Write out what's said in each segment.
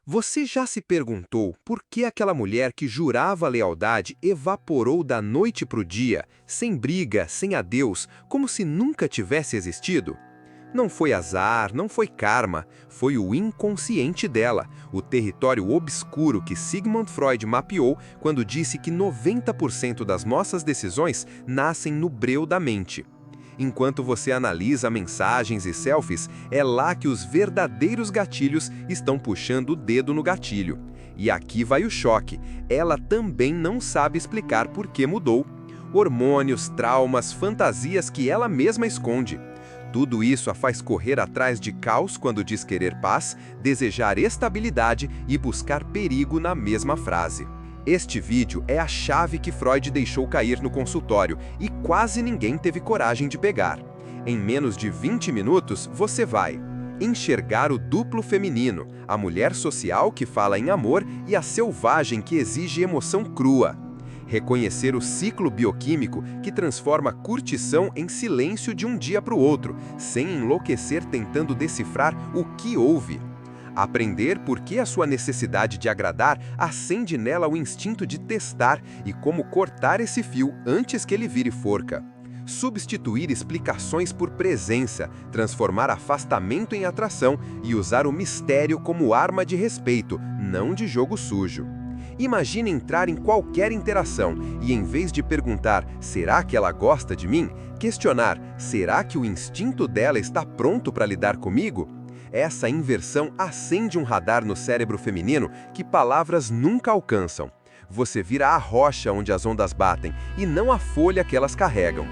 Você já se perguntou por que aquela mulher que jurava lealdade evaporou da noite para o dia, sem briga, sem adeus, como se nunca tivesse existido? Não foi azar, não foi karma, foi o inconsciente dela, o território obscuro que Sigmund Freud mapeou quando disse que 90% das nossas decisões nascem no breu da mente. Enquanto você analisa mensagens e selfies, é lá que os verdadeiros gatilhos estão puxando o dedo no gatilho. E aqui vai o choque, ela também não sabe explicar por que mudou. Hormônios, traumas, fantasias que ela mesma esconde. Tudo isso a faz correr atrás de caos quando diz querer paz, desejar estabilidade e buscar perigo na mesma frase. Este vídeo é a chave que Freud deixou cair no consultório e quase ninguém teve coragem de pegar. Em menos de 20 minutos, você vai enxergar o duplo feminino, a mulher social que fala em amor e a selvagem que exige emoção crua. Reconhecer o ciclo bioquímico que transforma curtição em silêncio de um dia para o outro, sem enlouquecer tentando decifrar o que houve. Aprender por que a sua necessidade de agradar acende nela o instinto de testar e como cortar esse fio antes que ele vire forca. Substituir explicações por presença, transformar afastamento em atração e usar o mistério como arma de respeito, não de jogo sujo. Imagine entrar em qualquer interação e, em vez de perguntar será que ela gosta de mim, questionar será que o instinto dela está pronto para lidar comigo? Essa inversão acende um radar no cérebro feminino que palavras nunca alcançam. Você vira a rocha onde as ondas batem e não a folha que elas carregam.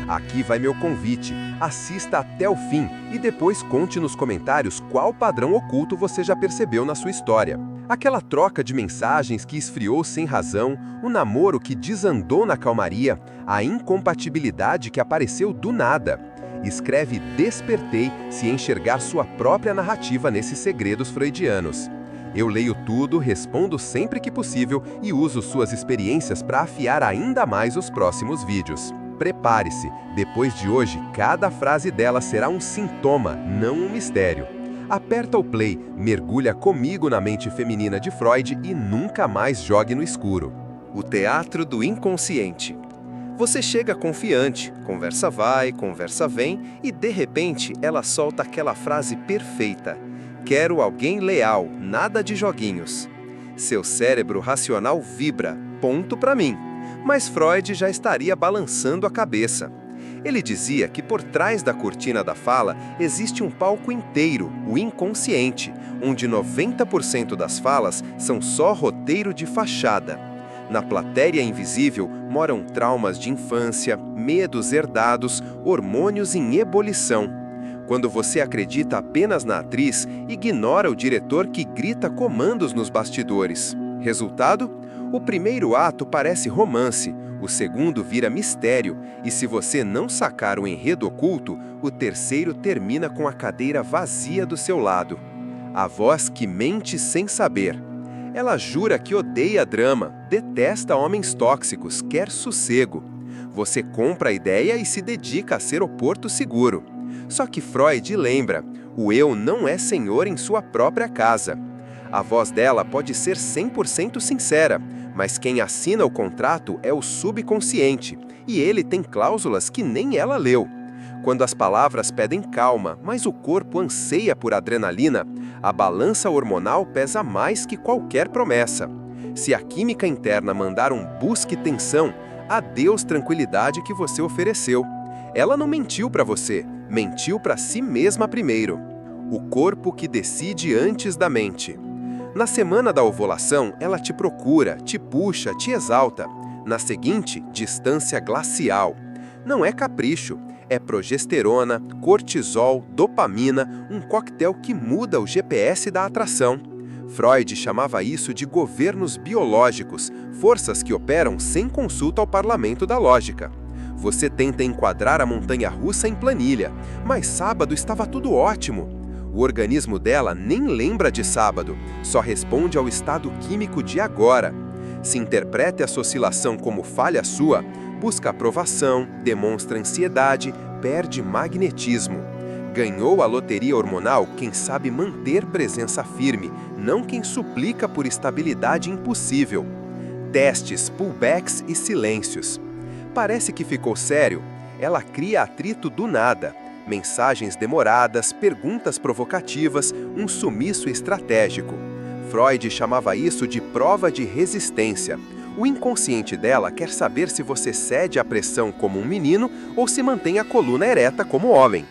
Aqui vai meu convite, assista até o fim e depois conte nos comentários qual padrão oculto você já percebeu na sua história. Aquela troca de mensagens que esfriou sem razão, o namoro que desandou na calmaria, a incompatibilidade que apareceu do nada. Escreve Despertei se enxergar sua própria narrativa nesses segredos freudianos. Eu leio tudo, respondo sempre que possível e uso suas experiências para afiar ainda mais os próximos vídeos. Prepare-se, depois de hoje, cada frase dela será um sintoma, não um mistério. Aperta o play, mergulha comigo na mente feminina de Freud e nunca mais jogue no escuro. O teatro do inconsciente. Você chega confiante, conversa vai, conversa vem e de repente ela solta aquela frase perfeita. Quero alguém leal, nada de joguinhos. Seu cérebro racional vibra, ponto para mim. Mas Freud já estaria balançando a cabeça. Ele dizia que por trás da cortina da fala existe um palco inteiro, o inconsciente, onde 90% das falas são só roteiro de fachada. Na plateia invisível moram traumas de infância, medos herdados, hormônios em ebulição. Quando você acredita apenas na atriz, ignora o diretor que grita comandos nos bastidores. Resultado? O primeiro ato parece romance, o segundo vira mistério, e se você não sacar o enredo oculto, o terceiro termina com a cadeira vazia do seu lado. A voz que mente sem saber. Ela jura que odeia drama, detesta homens tóxicos, quer sossego. Você compra a ideia e se dedica a ser o porto seguro. Só que Freud lembra, o eu não é senhor em sua própria casa. A voz dela pode ser 100% sincera, mas quem assina o contrato é o subconsciente, e ele tem cláusulas que nem ela leu. Quando as palavras pedem calma, mas o corpo anseia por adrenalina, a balança hormonal pesa mais que qualquer promessa. Se a química interna mandar um busque tensão, adeus tranquilidade que você ofereceu. Ela não mentiu para você, mentiu para si mesma primeiro. O corpo que decide antes da mente. Na semana da ovulação, ela te procura, te puxa, te exalta. Na seguinte, distância glacial. Não é capricho, é progesterona, cortisol, dopamina, um coquetel que muda o GPS da atração. Freud chamava isso de governos biológicos, forças que operam sem consulta ao parlamento da lógica. Você tenta enquadrar a montanha-russa em planilha, mas sábado estava tudo ótimo. O organismo dela nem lembra de sábado, só responde ao estado químico de agora. Se interprete essa oscilação como falha sua, busca aprovação, demonstra ansiedade, perde magnetismo. Ganhou a loteria hormonal quem sabe manter presença firme, não quem suplica por estabilidade impossível. Testes, pullbacks e silêncios. Parece que ficou sério. Ela cria atrito do nada. Mensagens demoradas, perguntas provocativas, um sumiço estratégico. Freud chamava isso de prova de resistência. O inconsciente dela quer saber se você cede à pressão como um menino ou se mantém a coluna ereta como homem.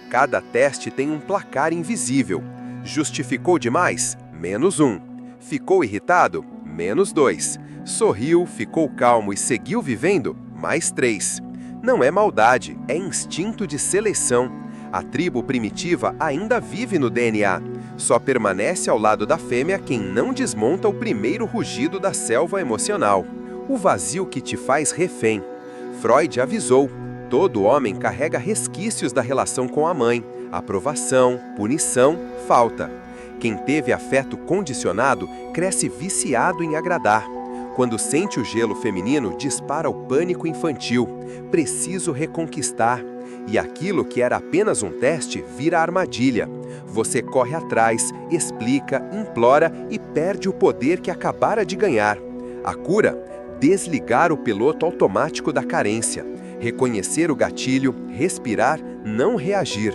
Cada teste tem um placar invisível. Justificou demais? -1. Ficou irritado? -2. Sorriu, ficou calmo e seguiu vivendo? +3. Não é maldade, é instinto de seleção. A tribo primitiva ainda vive no DNA. Só permanece ao lado da fêmea quem não desmonta o primeiro rugido da selva emocional. O vazio que te faz refém. Freud avisou. Todo homem carrega resquícios da relação com a mãe. Aprovação, punição, falta. Quem teve afeto condicionado cresce viciado em agradar. Quando sente o gelo feminino, dispara o pânico infantil. Preciso reconquistar. E aquilo que era apenas um teste vira armadilha. Você corre atrás, explica, implora e perde o poder que acabara de ganhar. A cura? Desligar o piloto automático da carência. Reconhecer o gatilho, respirar, não reagir.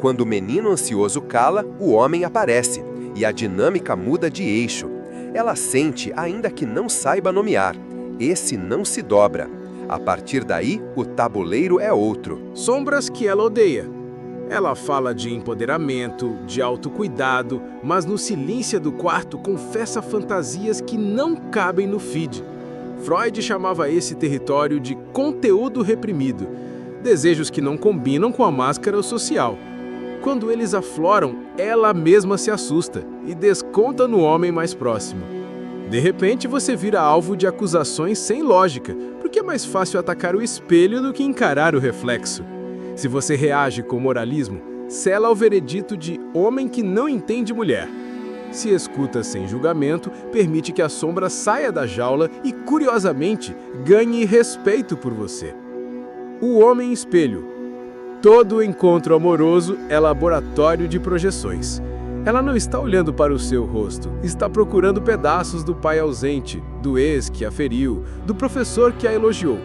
Quando o menino ansioso cala, o homem aparece. E a dinâmica muda de eixo. Ela sente, ainda que não saiba nomear. Esse não se dobra. A partir daí, o tabuleiro é outro. Sombras que ela odeia. Ela fala de empoderamento, de autocuidado, mas no silêncio do quarto confessa fantasias que não cabem no feed. Freud chamava esse território de conteúdo reprimido, desejos que não combinam com a máscara social. Quando eles afloram, ela mesma se assusta e desconta no homem mais próximo. De repente, você vira alvo de acusações sem lógica, porque é mais fácil atacar o espelho do que encarar o reflexo. Se você reage com moralismo, sela o veredito de homem que não entende mulher. Se escuta sem julgamento, permite que a sombra saia da jaula e, curiosamente, ganhe respeito por você. O homem espelho. Todo encontro amoroso é laboratório de projeções. Ela não está olhando para o seu rosto, está procurando pedaços do pai ausente, do ex que a feriu, do professor que a elogiou.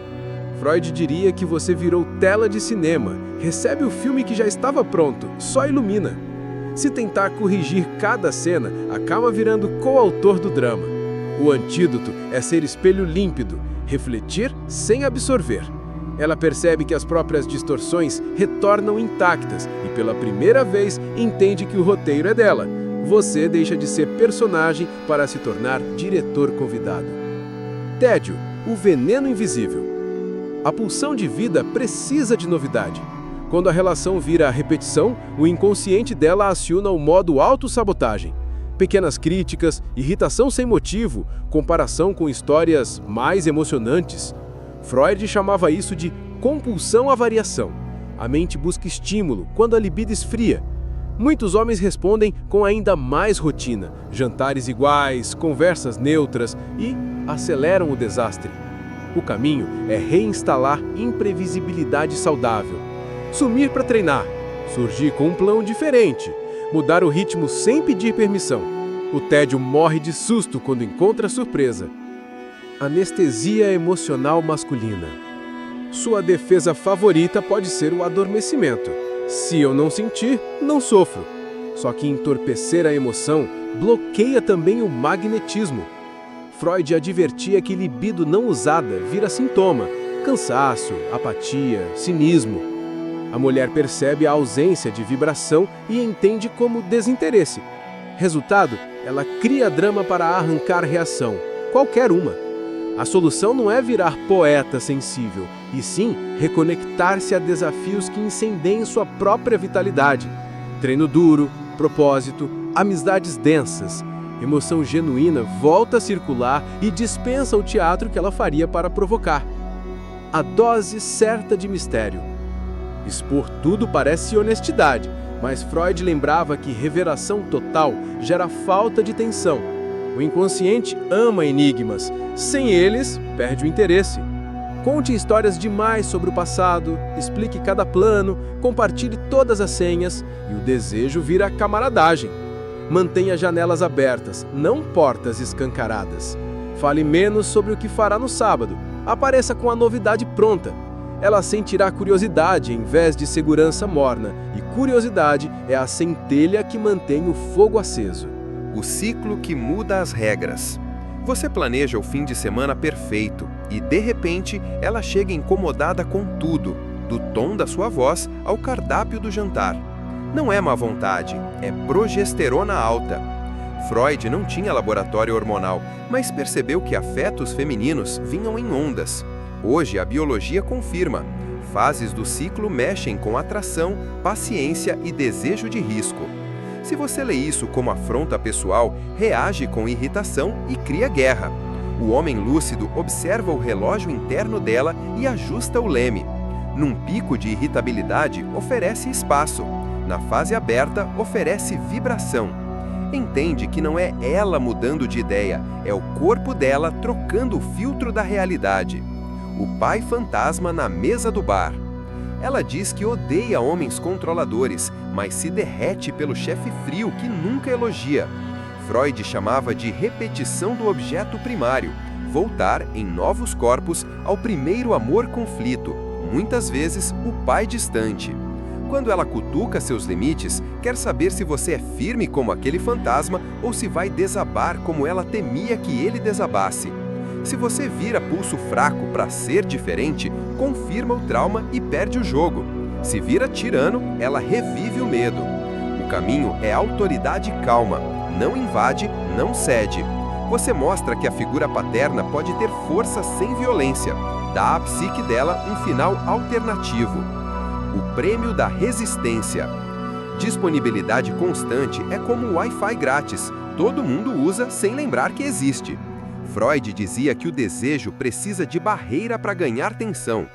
Freud diria que você virou tela de cinema, recebe o filme que já estava pronto, só ilumina. Se tentar corrigir cada cena, acaba virando coautor do drama. O antídoto é ser espelho límpido, refletir sem absorver. Ela percebe que as próprias distorções retornam intactas e, pela primeira vez, entende que o roteiro é dela. Você deixa de ser personagem para se tornar diretor convidado. Tédio, o veneno invisível. A pulsão de vida precisa de novidade. Quando a relação vira a repetição, o inconsciente dela aciona o modo autossabotagem. Pequenas críticas, irritação sem motivo, comparação com histórias mais emocionantes. Freud chamava isso de compulsão à variação. A mente busca estímulo quando a libido esfria. Muitos homens respondem com ainda mais rotina, jantares iguais, conversas neutras e aceleram o desastre. O caminho é reinstalar imprevisibilidade saudável. Sumir para treinar, surgir com um plano diferente, mudar o ritmo sem pedir permissão. O tédio morre de susto quando encontra surpresa. Anestesia emocional masculina. Sua defesa favorita pode ser o adormecimento. Se eu não sentir, não sofro. Só que entorpecer a emoção bloqueia também o magnetismo. Freud advertia que libido não usada vira sintoma, cansaço, apatia, cinismo. A mulher percebe a ausência de vibração e entende como desinteresse. Resultado, ela cria drama para arrancar reação, qualquer uma. A solução não é virar poeta sensível, e sim reconectar-se a desafios que incendeiem sua própria vitalidade. Treino duro, propósito, amizades densas. Emoção genuína volta a circular e dispensa o teatro que ela faria para provocar. A dose certa de mistério. Expor tudo parece honestidade, mas Freud lembrava que revelação total gera falta de tensão. O inconsciente ama enigmas. Sem eles, perde o interesse. Conte histórias demais sobre o passado, explique cada plano, compartilhe todas as senhas e o desejo vira camaradagem. Mantenha janelas abertas, não portas escancaradas. Fale menos sobre o que fará no sábado. Apareça com a novidade pronta. Ela sentirá curiosidade em vez de segurança morna, e curiosidade é a centelha que mantém o fogo aceso. O ciclo que muda as regras. Você planeja o fim de semana perfeito e, de repente, ela chega incomodada com tudo, do tom da sua voz ao cardápio do jantar. Não é má vontade, é progesterona alta. Freud não tinha laboratório hormonal, mas percebeu que afetos femininos vinham em ondas. Hoje, a biologia confirma. Fases do ciclo mexem com atração, paciência e desejo de risco. Se você lê isso como afronta pessoal, reage com irritação e cria guerra. O homem lúcido observa o relógio interno dela e ajusta o leme. Num pico de irritabilidade, oferece espaço. Na fase aberta, oferece vibração. Entende que não é ela mudando de ideia, é o corpo dela trocando o filtro da realidade. O pai fantasma na mesa do bar. Ela diz que odeia homens controladores, mas se derrete pelo chefe frio que nunca elogia. Freud chamava de repetição do objeto primário, voltar em novos corpos ao primeiro amor-conflito, muitas vezes o pai distante. Quando ela cutuca seus limites, quer saber se você é firme como aquele fantasma ou se vai desabar como ela temia que ele desabasse. Se você vira pulso fraco para ser diferente, confirma o trauma e perde o jogo. Se vira tirano, ela revive o medo. O caminho é autoridade calma, não invade, não cede. Você mostra que a figura paterna pode ter força sem violência, dá à psique dela um final alternativo. O prêmio da resistência. Disponibilidade constante é como o Wi-Fi grátis, todo mundo usa sem lembrar que existe. Freud dizia que o desejo precisa de barreira para ganhar tensão.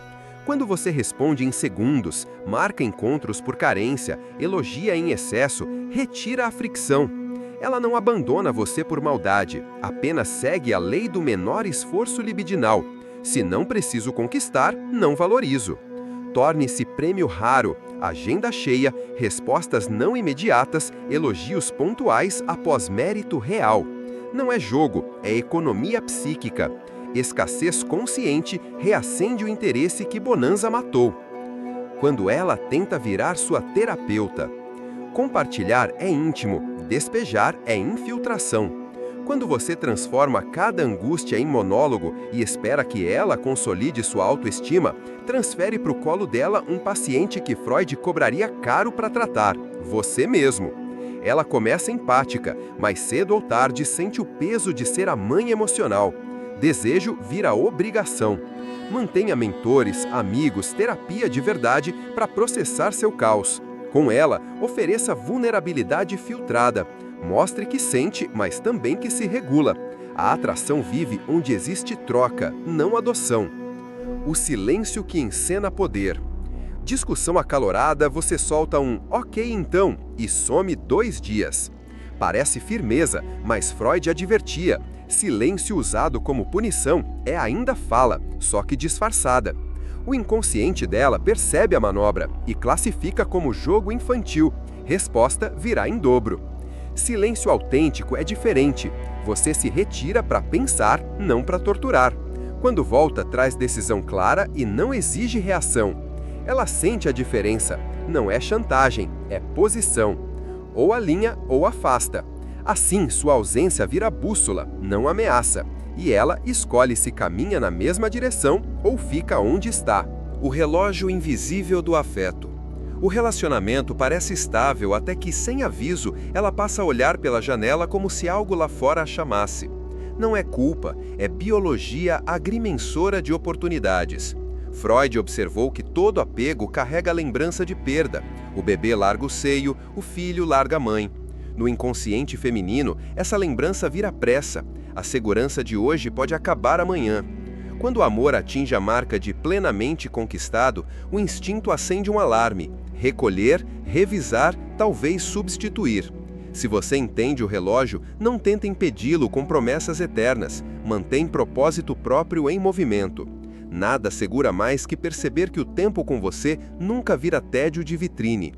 Quando você responde em segundos, marca encontros por carência, elogia em excesso, retira a fricção. Ela não abandona você por maldade, apenas segue a lei do menor esforço libidinal. Se não preciso conquistar, não valorizo. Torne-se prêmio raro, agenda cheia, respostas não imediatas, elogios pontuais após mérito real. Não é jogo, é economia psíquica. Escassez consciente reacende o interesse que Bonanza matou. Quando ela tenta virar sua terapeuta. Compartilhar é íntimo, despejar é infiltração. Quando você transforma cada angústia em monólogo e espera que ela consolide sua autoestima, transfere para o colo dela um paciente que Freud cobraria caro para tratar, você mesmo. Ela começa empática, mas cedo ou tarde sente o peso de ser a mãe emocional. Desejo vira obrigação. Mantenha mentores, amigos, terapia de verdade para processar seu caos. Com ela, ofereça vulnerabilidade filtrada. Mostre que sente, mas também que se regula. A atração vive onde existe troca, não adoção. O silêncio que encena poder. Discussão acalorada, você solta um "ok então" e some 2 dias. Parece firmeza, mas Freud advertia. Silêncio usado como punição é ainda fala, só que disfarçada. O inconsciente dela percebe a manobra e classifica como jogo infantil. Resposta virá em dobro. Silêncio autêntico é diferente. Você se retira para pensar, não para torturar. Quando volta, traz decisão clara e não exige reação. Ela sente a diferença. Não é chantagem, é posição. Ou alinha ou afasta. Assim, sua ausência vira bússola, não ameaça. E ela escolhe se caminha na mesma direção ou fica onde está. O relógio invisível do afeto. O relacionamento parece estável até que, sem aviso, ela passa a olhar pela janela como se algo lá fora a chamasse. Não é culpa, é biologia agrimensora de oportunidades. Freud observou que todo apego carrega a lembrança de perda. O bebê larga o seio, o filho larga a mãe. No inconsciente feminino, essa lembrança vira pressa. A segurança de hoje pode acabar amanhã. Quando o amor atinge a marca de plenamente conquistado, o instinto acende um alarme. Recolher, revisar, talvez substituir. Se você entende o relógio, não tenta impedi-lo com promessas eternas. Mantém propósito próprio em movimento. Nada segura mais que perceber que o tempo com você nunca vira tédio de vitrine.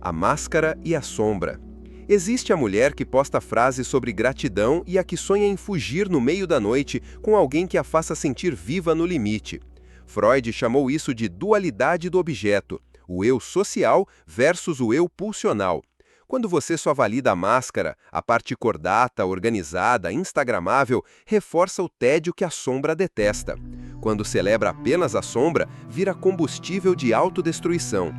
A máscara e a sombra. Existe a mulher que posta frases sobre gratidão e a que sonha em fugir no meio da noite com alguém que a faça sentir viva no limite. Freud chamou isso de dualidade do objeto, o eu social versus o eu pulsional. Quando você só valida a máscara, a parte cordata, organizada, instagramável, reforça o tédio que a sombra detesta. Quando celebra apenas a sombra, vira combustível de autodestruição.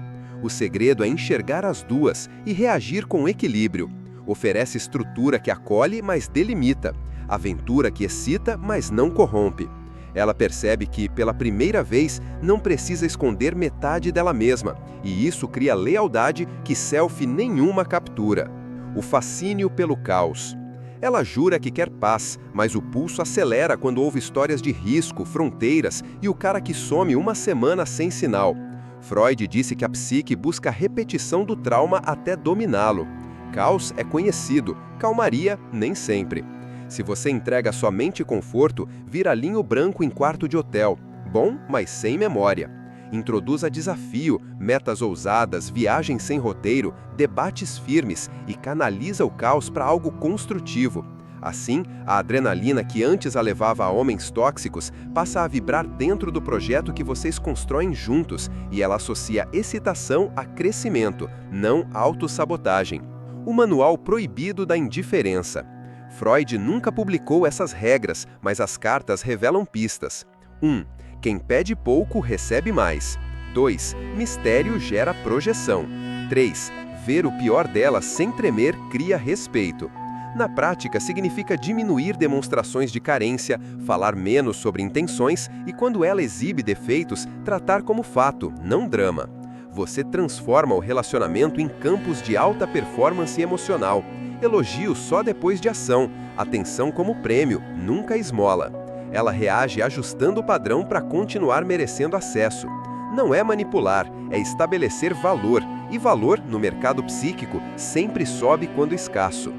O segredo é enxergar as duas e reagir com equilíbrio. Oferece estrutura que acolhe, mas delimita. Aventura que excita, mas não corrompe. Ela percebe que, pela primeira vez, não precisa esconder metade dela mesma, e isso cria lealdade que selfie nenhuma captura. O fascínio pelo caos. Ela jura que quer paz, mas o pulso acelera quando ouve histórias de risco, fronteiras e o cara que some uma semana sem sinal. Freud disse que a psique busca a repetição do trauma até dominá-lo. Caos é conhecido, calmaria nem sempre. Se você entrega somente conforto, vira linho branco em quarto de hotel. Bom, mas sem memória. Introduza desafio, metas ousadas, viagens sem roteiro, debates firmes e canaliza o caos para algo construtivo. Assim, a adrenalina que antes a levava a homens tóxicos passa a vibrar dentro do projeto que vocês constroem juntos e ela associa excitação a crescimento, não autossabotagem. O manual proibido da indiferença. Freud nunca publicou essas regras, mas as cartas revelam pistas. 1. Quem pede pouco recebe mais. 2. Mistério gera projeção. 3. Ver o pior dela sem tremer cria respeito. Na prática, significa diminuir demonstrações de carência, falar menos sobre intenções e, quando ela exibe defeitos, tratar como fato, não drama. Você transforma o relacionamento em campos de alta performance emocional. Elogio só depois de ação, atenção como prêmio, nunca esmola. Ela reage ajustando o padrão para continuar merecendo acesso. Não é manipular, é estabelecer valor, e valor, no mercado psíquico, sempre sobe quando escasso.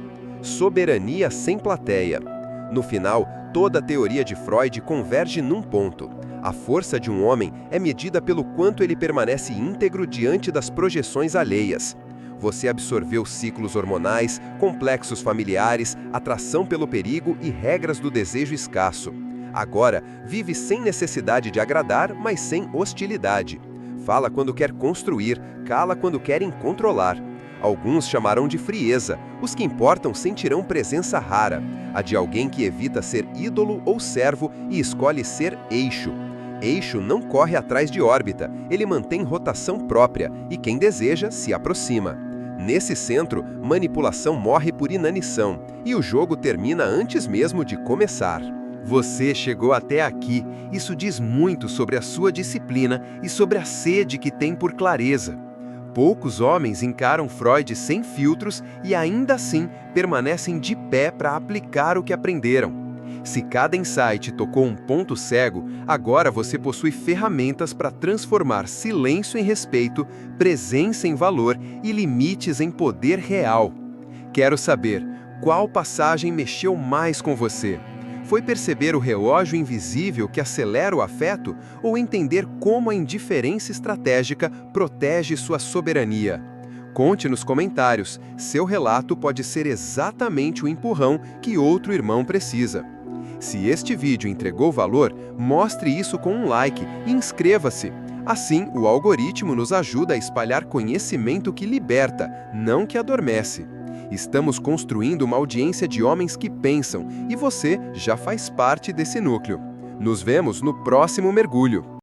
Soberania sem plateia. No final, toda a teoria de Freud converge num ponto. A força de um homem é medida pelo quanto ele permanece íntegro diante das projeções alheias. Você absorveu ciclos hormonais, complexos familiares, atração pelo perigo e regras do desejo escasso. Agora, vive sem necessidade de agradar, mas sem hostilidade. Fala quando quer construir, cala quando querem controlar. Alguns chamarão de frieza, os que importam sentirão presença rara, a de alguém que evita ser ídolo ou servo e escolhe ser eixo. Eixo não corre atrás de órbita, ele mantém rotação própria e quem deseja se aproxima. Nesse centro, manipulação morre por inanição e o jogo termina antes mesmo de começar. Você chegou até aqui, isso diz muito sobre a sua disciplina e sobre a sede que tem por clareza. Poucos homens encaram Freud sem filtros e ainda assim permanecem de pé para aplicar o que aprenderam. Se cada insight tocou um ponto cego, agora você possui ferramentas para transformar silêncio em respeito, presença em valor e limites em poder real. Quero saber, qual passagem mexeu mais com você? Foi perceber o relógio invisível que acelera o afeto ou entender como a indiferença estratégica protege sua soberania? Conte nos comentários, seu relato pode ser exatamente o empurrão que outro irmão precisa. Se este vídeo entregou valor, mostre isso com um like e inscreva-se. Assim, o algoritmo nos ajuda a espalhar conhecimento que liberta, não que adormece. Estamos construindo uma audiência de homens que pensam, e você já faz parte desse núcleo. Nos vemos no próximo mergulho.